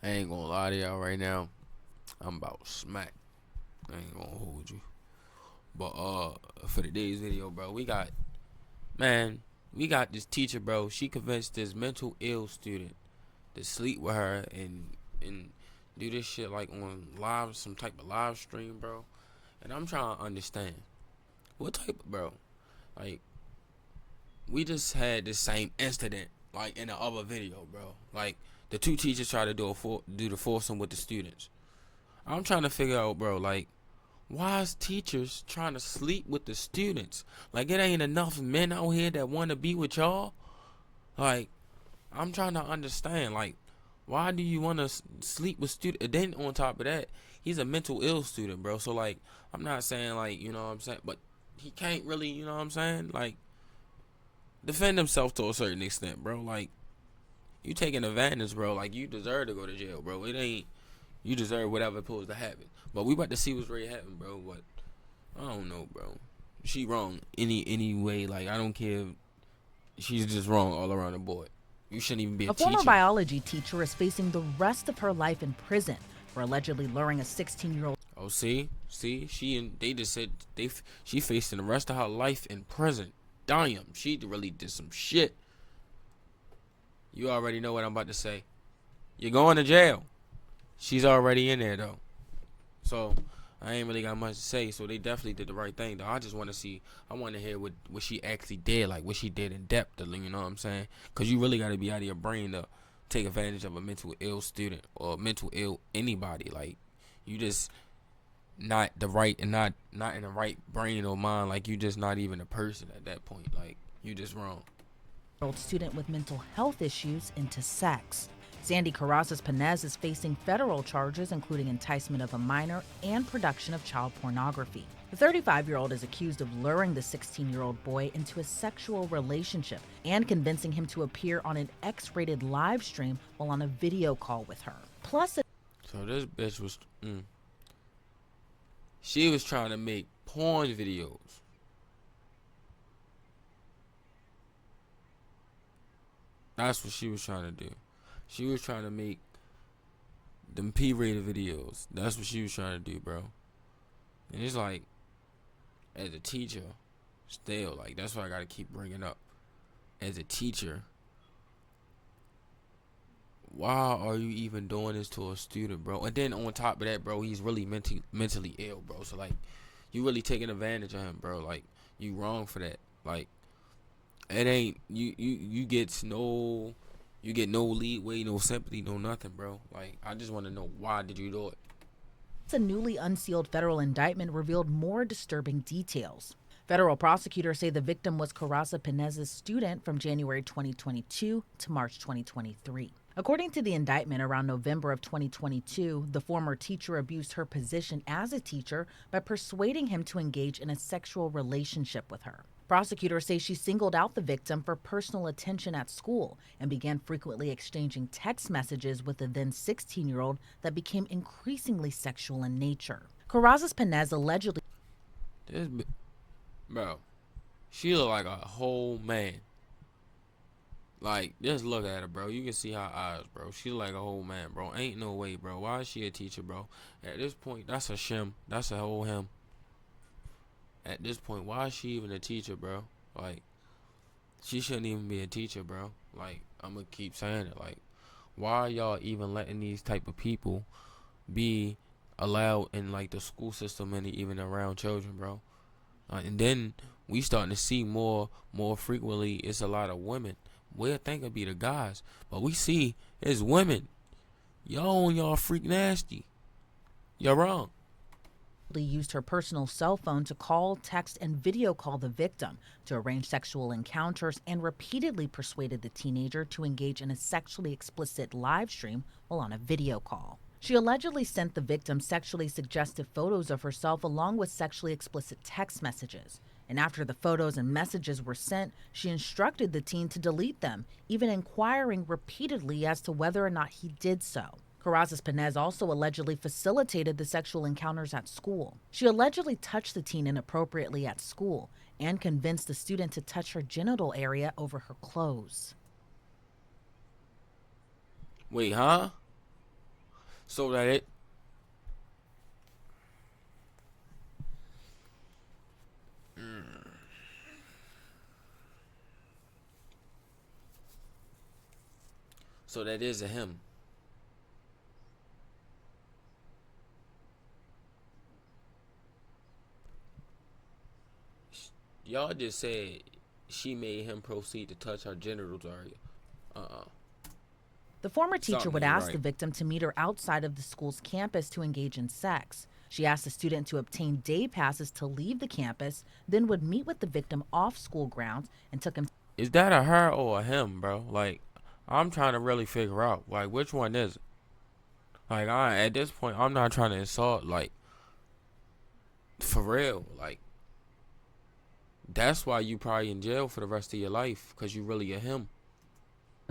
I ain't gonna lie to y'all right now. I'm about smack. I ain't gonna hold you. But for today's video, bro, we got this teacher, bro. She convinced this mental ill student to sleep with her and do this shit like on live, some type of live stream, bro. And I'm trying to understand what type of, bro. Like, we just had this same incident like in the other video, bro. Like the two teachers try to do the foursome with the students. I'm trying to figure out, bro, like, why is teachers trying to sleep with the students? Like, it ain't enough men out here that want to be with y'all. Like, I'm trying to understand, like, why do you want to sleep with students? And then on top of that, he's a mental ill student, bro. So like, I'm not saying like, you know what I'm saying, but he can't really, you know what I'm saying, like, defend himself to a certain extent, bro. Like, you taking advantage, bro. Like, you deserve to go to jail, bro. It ain't, you deserve whatever supposed to happen. But we about to see what's really happening, bro. But I don't know, bro. She wrong any way. Like, I don't care. She's just wrong all around the board. You shouldn't even be a A former teacher. biology teacher is facing the rest of her life in prison for allegedly luring a 16-year-old. Oh, see, she and they just said she facing the rest of her life in prison. Damn, she really did some shit. You already know what I'm about to say. You're going to jail. She's already in there though. So I ain't really got much to say. So they definitely did the right thing though. I just want to see. I want to hear what she actually did, like what she did in depth. You know what I'm saying? Because you really got to be out of your brain to take advantage of a mental ill student or mental ill anybody. Like, you just not the right and not in the right brain or mind. Like, you just not even a person at that point. Like, you just wrong. Student with mental health issues into sex. Sandy Carrasas Penez is facing federal charges, including enticement of a minor and production of child pornography. The 35-year-old is accused of luring the 16-year-old boy into a sexual relationship and convincing him to appear on an X-rated live stream while on a video call with her. Plus, So this bitch was, she was trying to make porn videos. That's what she was trying to do. She was trying to make them P-rated videos. That's what she was trying to do, bro. And it's like, as a teacher, still, like, that's what I gotta keep bringing up. As a teacher, why are you even doing this to a student, bro? And then on top of that, bro, he's really mentally ill, bro. So like, you really taking advantage of him, bro. Like, you wrong for that. Like, it ain't you get no leeway, no sympathy, no nothing, bro. Like, I just want to know, why did you do it? a newly unsealed federal indictment revealed more disturbing details. Federal prosecutors say the victim was Carrasas Penez's student from January 2022 to March 2023. According to the indictment, around November of 2022, the former teacher abused her position as a teacher by persuading him to engage in a sexual relationship with her. Prosecutors say she singled out the victim for personal attention at school and began frequently exchanging text messages with the then 16-year-old that became increasingly sexual in nature. Carrasas Penez allegedly. This, bro, she look like a whole man. Like, just look at her, bro. You can see her eyes, bro. She like a whole man, bro. Ain't no way, bro. Why is she a teacher, bro? At this point, that's a shim. That's a whole him. At this point, why is she even a teacher, bro? Like, she shouldn't even be a teacher, bro. Like, I'm gonna keep saying it. Like, why are y'all even letting these type of people be allowed in, like, the school system and even around children, bro? And then we starting to see more frequently, it's a lot of women. We'll think it'd be the guys, but we see it's women. Y'all on y'all freak nasty. You're wrong. Used her personal cell phone to call, text, and video call the victim to arrange sexual encounters and repeatedly persuaded the teenager to engage in a sexually explicit live stream while on a video call. She allegedly sent the victim sexually suggestive photos of herself along with sexually explicit text messages. And after the photos and messages were sent, she instructed the teen to delete them, even inquiring repeatedly as to whether or not he did so. Carrasas Penez also allegedly facilitated the sexual encounters at school. She allegedly touched the teen inappropriately at school and convinced the student to touch her genital area over her clothes. Wait, huh? So that it. So that is a him. Y'all just said she made him proceed to touch her genitals area. Uh-uh. The former teacher Something would ain't ask the right. victim to meet her outside of the school's campus to engage in sex. She asked the student to obtain day passes to leave the campus, then would meet with the victim off school grounds and took him Is that a her or a him, bro? Like, I'm trying to really figure out, like, which one is it? Like, at this point, I'm not trying to insult, like, for real. Like, that's why you probably in jail for the rest of your life, because you really a him.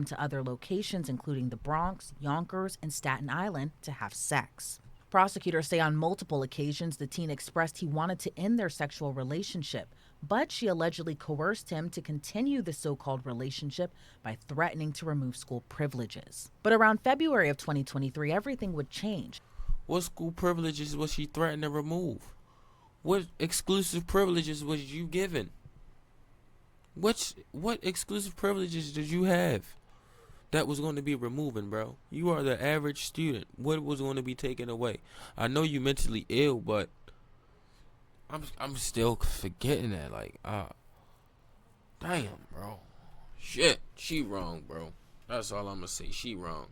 to other locations, including the Bronx, Yonkers, and Staten Island, to have sex. Prosecutors say on multiple occasions the teen expressed he wanted to end their sexual relationship, but she allegedly coerced him to continue the so called relationship by threatening to remove school privileges. But around February of 2023, everything would change. What school privileges was she threatening to remove? What exclusive privileges was you given? What exclusive privileges did you have that was going to be removing, bro? You are the average student. What was going to be taken away? I know you mentally ill, but I'm still forgetting that. Like, damn, bro. Shit, she wrong, bro. That's all I'm gonna say. She wrong.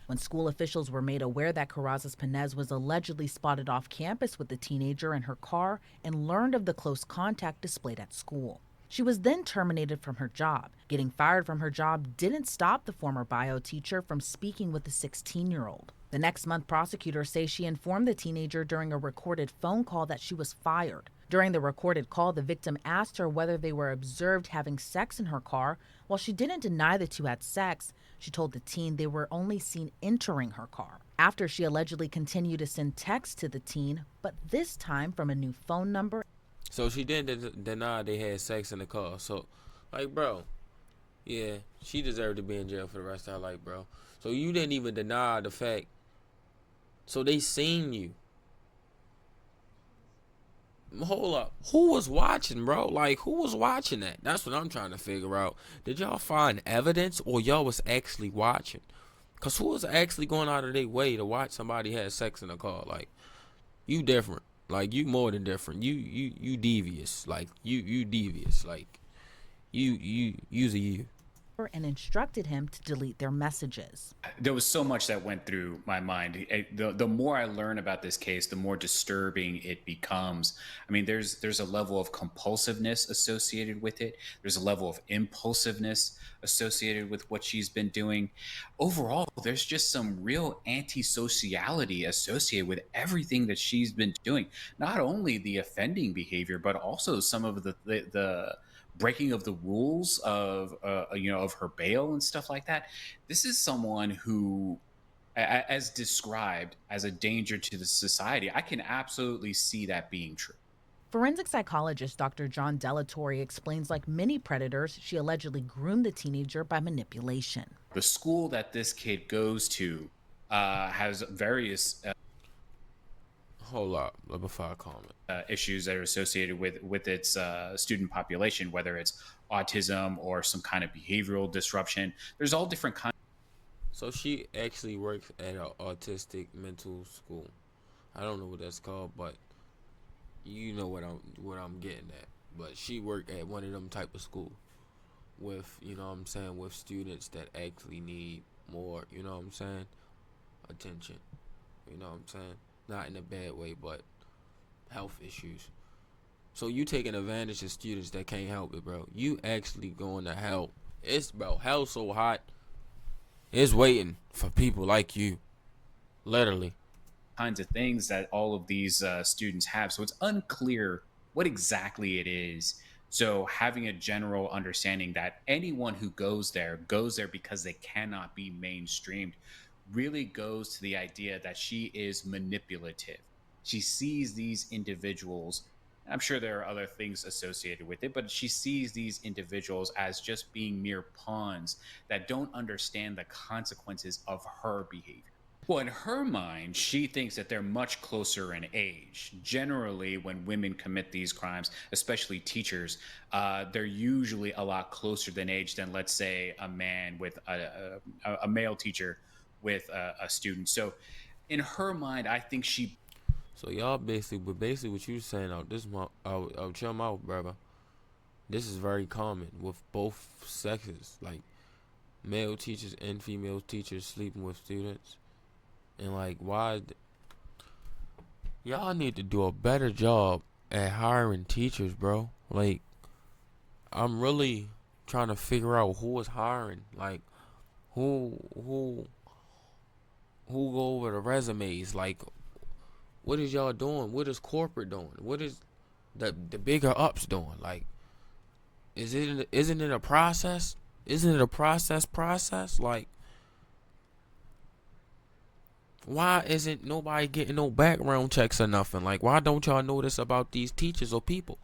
When school officials were made aware that Carrazas Penez was allegedly spotted off campus with the teenager in her car and learned of the close contact displayed at school. She was then terminated from her job. Getting fired from her job didn't stop the former bio teacher from speaking with the 16-year-old. The next month, prosecutors say she informed the teenager during a recorded phone call that she was fired. During the recorded call, the victim asked her whether they were observed having sex in her car. While she didn't deny the two had sex, she told the teen they were only seen entering her car. After she allegedly continued to send texts to the teen, but this time from a new phone number. So she didn't deny they had sex in the car. So, like, bro, yeah, she deserved to be in jail for the rest of her life, bro. So you didn't even deny the fact. So they seen you. Hold up. Who was watching, bro? Like, who was watching that? That's what I'm trying to figure out. Did y'all find evidence or y'all was actually watching? Because who was actually going out of their way to watch somebody have sex in a car? Like, you different. Like, you more than different. You devious. Like, you devious. Like, you's a you. And instructed him to delete their messages. There was so much that went through my mind. The more I learn about this case, the more disturbing it becomes. I mean, there's a level of compulsiveness associated with it. There's a level of impulsiveness associated with what she's been doing. Overall, there's just some real antisociality associated with everything that she's been doing. Not only the offending behavior, but also some of the breaking of the rules of of her bail and stuff like that. This is someone who, as described as a danger to the society. I can absolutely see that being true. Forensic psychologist Dr. John Delatorre explains like many predators, she allegedly groomed the teenager by manipulation. The school that this kid goes to has various Hold up. Before I comment. issues that are associated with its student population, whether it's autism or some kind of behavioral disruption. There's all different kinds. So she actually works at an autistic mental school. I don't know what that's called, but you know what I'm getting at. But she worked at one of them type of school with, you know what I'm saying, with students that actually need more, you know what I'm saying, attention. You know what I'm saying? Not in a bad way, but health issues. So you taking advantage of students that can't help it, bro. You actually going to help. It's, bro, hell so hot. It's waiting for people like you. Literally. Kinds of things that all of these students have. So it's unclear what exactly it is. So having a general understanding that anyone who goes there because they cannot be mainstreamed really goes to the idea that she is manipulative. She sees these individuals. I'm sure there are other things associated with it, but she sees these individuals as just being mere pawns that don't understand the consequences of her behavior. Well, in her mind, she thinks that they're much closer in age. Generally, when women commit these crimes, especially teachers, they're usually a lot closer than age than, let's say, a man with a male teacher with a student. So, in her mind, I think she So y'all basically what you saying out this month, I'll chill out, brother. This is very common with both sexes, like male teachers and female teachers sleeping with students, and like y'all need to do a better job at hiring teachers, bro. Like I'm really trying to figure out who is hiring, like who who go over the resumes, like what is y'all doing? What is corporate doing? What is the bigger ups doing? Like isn't it a process? Isn't it a process? Like why isn't nobody getting no background checks or nothing? Like why don't y'all notice about these teachers or people?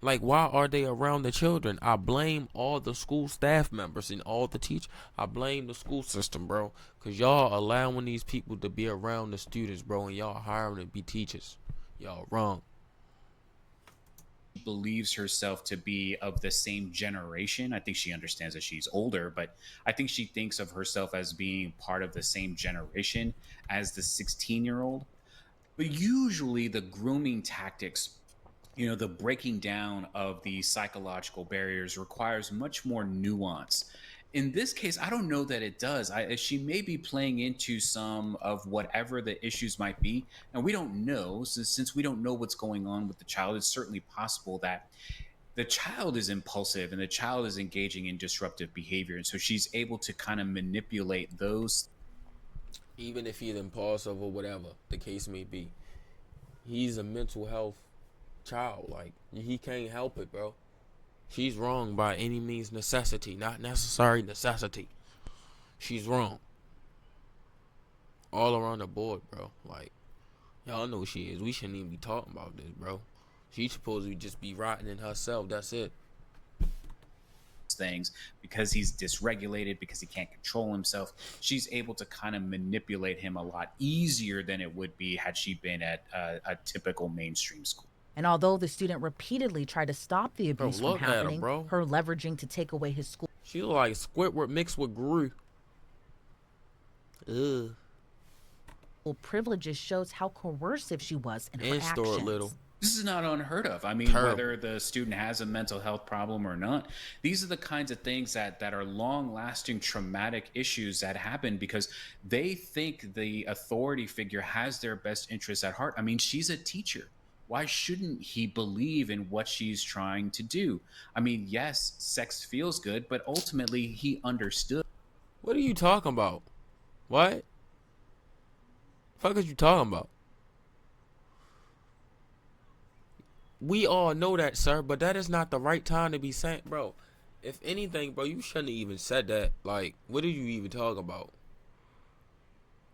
Like why are they around the children? I blame all the school staff members and all the teachers. I blame the school system, bro, cause y'all allowing these people to be around the students, bro, and y'all hiring them to be teachers. Y'all wrong. believes herself to be of the same generation. I think she understands that she's older, but I think she thinks of herself as being part of the same generation as the 16-year-old. But usually the grooming tactics, the breaking down of the psychological barriers requires much more nuance. In this case, I don't know that it does. She may be playing into some of whatever the issues might be, and we don't know. Since we don't know what's going on with the child, it's certainly possible that the child is impulsive and the child is engaging in disruptive behavior, and so she's able to kind of manipulate those. Even if he's impulsive or whatever the case may be, he's a mental health child. Like he can't help it, bro. She's wrong by any means necessity, not necessary necessity. She's wrong all around the board, bro. Like y'all know she is. We shouldn't even be talking about this, bro. She's supposed to just be rotting in herself. That's it. Things because he's dysregulated, because he can't control himself. She's able to kind of manipulate him a lot easier than it would be had she been at a typical mainstream school. And although the student repeatedly tried to stop the Bro, abuse from look at her, happening, bro. her leveraging to take away his school She look like Squidward mixed with Gru. Ugh. privileges shows how coercive she was in her And actions. Stuart Little. This is not unheard of. I mean, Terrible. whether the student has a mental health problem or not, these are the kinds of things that are long-lasting traumatic issues that happen because they think the authority figure has their best interests at heart. I mean, she's a teacher. Why shouldn't he believe in what she's trying to do? I mean, yes, sex feels good, but ultimately he understood. What are you talking about? What? Fuck is you talking about? We all know that, sir, but that is not the right time to be saying, bro. If anything, bro, you shouldn't have even said that. Like, what are you even talking about?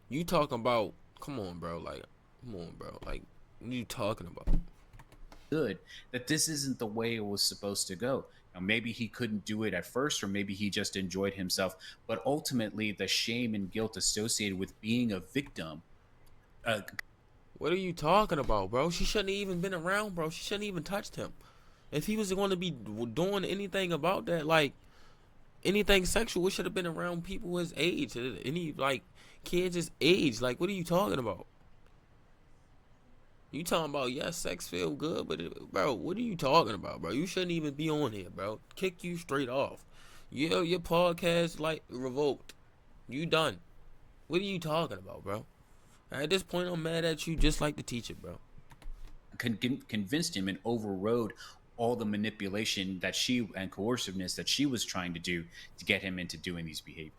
You talking about? Come on, bro. Like, come on, bro. Like, what are you talking about? Good that this isn't the way it was supposed to go. Now, maybe he couldn't do it at first, or maybe he just enjoyed himself. But ultimately, the shame and guilt associated with being a victim. What are you talking about, bro? She shouldn't have even been around, bro. She shouldn't even touched him. If he was going to be doing anything about that, like anything sexual, it should have been around people his age. Any like kids his age. Like, what are you talking about? You talking about yes, sex feel good, but bro, what are you talking about, bro? You shouldn't even be on here, bro. Kick you straight off. Your podcast like revoked. You done. What are you talking about, bro? At this point, I'm mad at you just like the teacher, bro. Convinced him and overrode all the manipulation that she and coerciveness that she was trying to do to get him into doing these behaviors.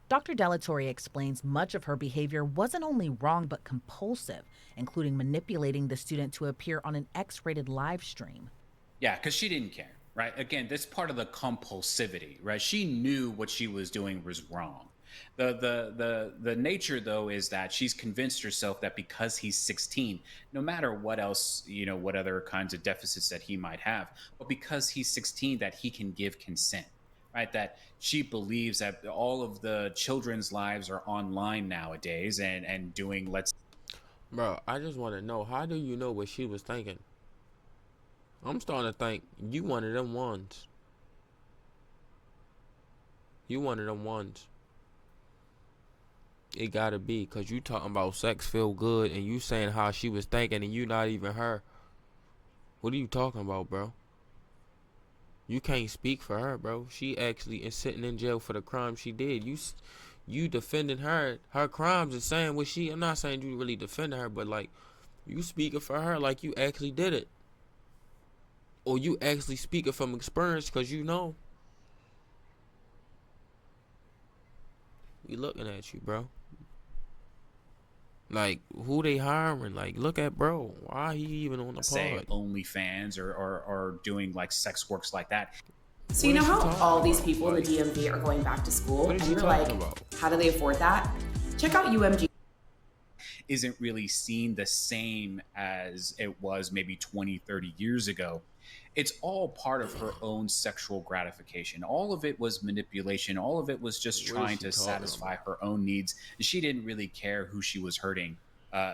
Dr. Delatorre explains much of her behavior wasn't only wrong but compulsive, including manipulating the student to appear on an X-rated live stream. Yeah, because she didn't care, right? Again, that's part of the compulsivity, right? She knew what she was doing was wrong. The nature though is that she's convinced herself that because he's 16, no matter what else, what other kinds of deficits that he might have, but because he's 16 that he can give consent. right? That she believes that all of the children's lives are online nowadays and doing, let's Bro, I just want to know, how do you know what she was thinking? I'm starting to think you one of them ones. You one of them ones. It gotta be, cause you talking about sex feel good and you saying how she was thinking and you not even her. What are you talking about, bro? You can't speak for her, bro. She actually is sitting in jail for the crime she did. You defending her crimes and saying what she. I'm not saying you really defending her, but like you speaking for her like you actually did it, or you actually speaking from experience, cause you know. We looking at you, bro. Like, who they hiring? Like, look at bro. Why he even on the say pod? OnlyFans or doing like sex works like that. So you know how all these people in the DMV are going back to school, and you're like, how do they afford that? Check out UMG. Isn't really seen the same as it was maybe 20, 30 years ago. It's all part of her own sexual gratification. All of it was manipulation. All of it was just trying to satisfy her own needs. She didn't really care who she was hurting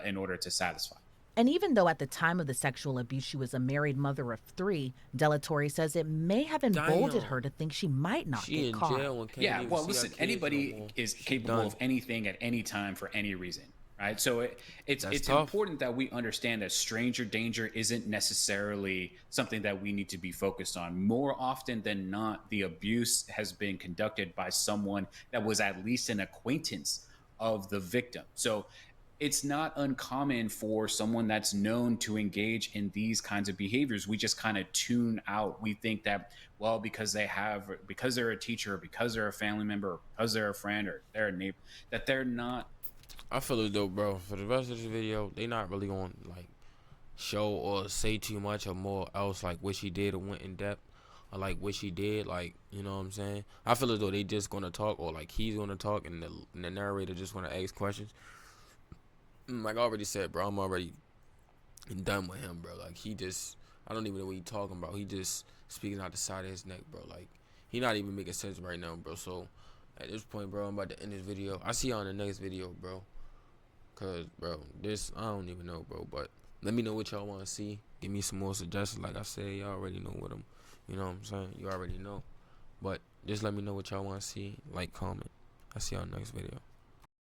in order to satisfy. And even though at the time of the sexual abuse she was a married mother of 3, Delatorre says it may have emboldened her to think she might not get caught. Yeah, well, listen, anybody is capable of anything at any time for any reason. Right. So it's important that we understand that stranger danger isn't necessarily something that we need to be focused on. More often than not, the abuse has been conducted by someone that was at least an acquaintance of the victim. So it's not uncommon for someone that's known to engage in these kinds of behaviors. We just kind of tune out. We think that, well, because they're a teacher, because they're a family member, because they're a friend or they're a neighbor, that they're not. I feel as though, bro, for the rest of this video, they not really gonna like show or say too much or more else like what she did or went in depth or like what she did, like, you know what I'm saying? I feel as though they just gonna talk, or like he's gonna talk and the narrator just gonna ask questions. Like I already said, bro, I'm already done with him, bro. Like he just, I don't even know what he talking about. He just speaking out the side of his neck, bro. Like he not even making sense right now, bro. So at this point, bro, I'm about to end this video. I see you on the next video, bro. Cause, bro, this, I don't even know, bro. But let me know what y'all want to see. Give me some more suggestions. Like I said, y'all already know what I'm, you know what I'm saying? You already know. But just let me know what y'all want to see. Like, comment. I see y'all next video.